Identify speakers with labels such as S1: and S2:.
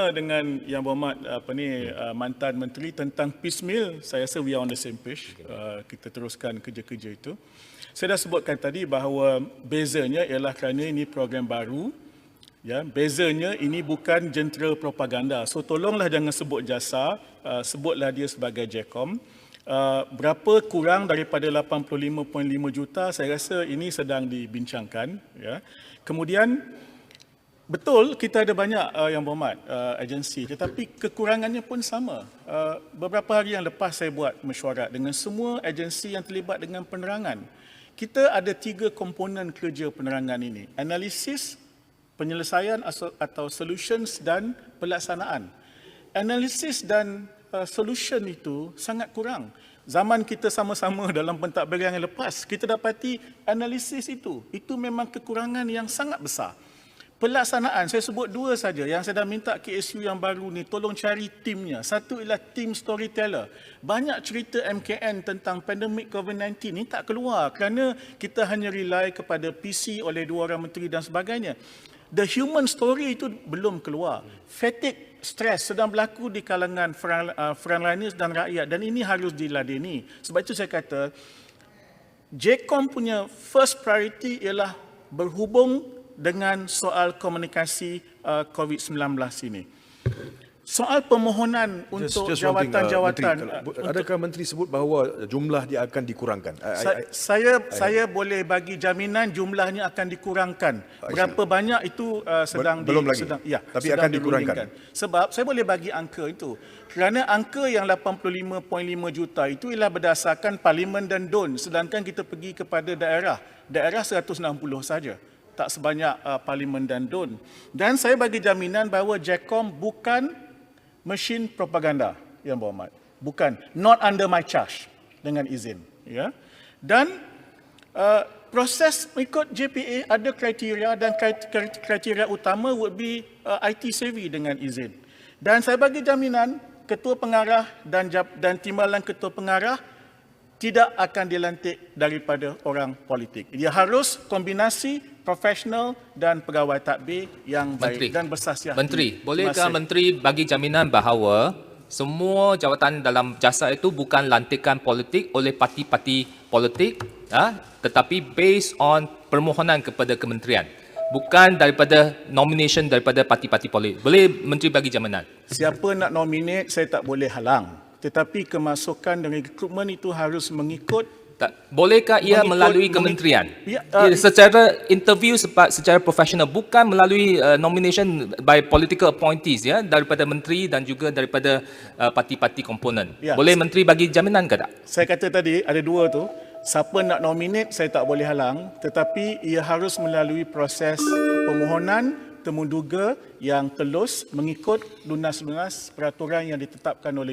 S1: sama dengan Yang Berhormat mantan menteri tentang piecemeal, saya rasa we are on the same page. Kita teruskan kerja-kerja itu. Saya dah sebutkan tadi bahawa bezanya ialah kerana ini program baru. Ya, bezanya ini bukan jentera propaganda. So tolonglah jangan sebut jasa, sebutlah dia sebagai JECOM. Berapa kurang daripada 85.5 juta, saya rasa ini sedang dibincangkan. Ya. Kemudian betul kita ada banyak Yang Berhormat agensi, tetapi kekurangannya pun sama. Beberapa hari yang lepas saya buat mesyuarat dengan semua agensi yang terlibat dengan penerangan. Kita ada 3 komponen kerja penerangan ini: analisis, penyelesaian atau solutions dan pelaksanaan. Analisis dan solution itu sangat kurang. Zaman kita sama-sama dalam pentadbiran yang lepas, kita dapati analisis itu memang kekurangan yang sangat besar. Pelaksanaan, saya sebut 2 saja yang saya dah minta KSU yang baru ni tolong cari timnya. Satu ialah tim storyteller. Banyak cerita MKN tentang pandemik COVID-19 ni tak keluar kerana kita hanya rely kepada PC oleh 2 orang menteri dan sebagainya. The human story itu belum keluar. Fatigue, stres sedang berlaku di kalangan frontliners dan rakyat dan ini harus diladeni. Sebab itu saya kata, JECOM punya first priority ialah berhubung dengan soal komunikasi COVID-19 ini. Soal permohonan untuk jawatan-jawatan.
S2: Adakah Menteri sebut bahawa jumlah dia akan dikurangkan?
S1: Saya boleh bagi jaminan jumlahnya akan dikurangkan. Berapa banyak itu
S2: belum lagi. Tapi akan dikurangkan.
S1: Sebab saya boleh bagi angka itu. Kerana angka yang 85.5 juta itu ialah berdasarkan parlimen dan DUN. Sedangkan kita pergi kepada daerah 160 saja. Tak sebanyak parlimen dan DUN. Dan saya bagi jaminan bahawa JECOM bukan mesin propaganda, Yang Berhormat. Bukan, not under my charge, dengan izin. Ya. Dan proses mengikut JPA ada kriteria dan kriteria utama would be IT savvy dengan izin. Dan saya bagi jaminan ketua pengarah dan timbalan ketua pengarah tidak akan dilantik daripada orang politik. Dia harus kombinasi profesional dan pegawai tadbir yang baik dan bersasiah.
S3: Menteri, bolehkah Menteri bagi jaminan bahawa semua jawatan dalam jasa itu bukan lantikan politik oleh parti-parti politik, tetapi based on permohonan kepada kementerian, bukan daripada nomination daripada parti-parti politik? Boleh Menteri bagi jaminan?
S1: Siapa nak nominate, saya tak boleh halang. Tetapi kemasukan dan rekrutmen itu harus mengikut.
S3: Bolehkah ia melalui kementerian? Secara interview secara profesional, bukan melalui nomination by political appointees, ya, daripada menteri dan juga daripada parti-parti komponen. Boleh Menteri bagi jaminan ke tak?
S1: Saya kata tadi ada 2 tu. Siapa nak nominate saya tak boleh halang, tetapi ia harus melalui proses permohonan temuduga yang telus mengikut lunas-lunas peraturan yang ditetapkan oleh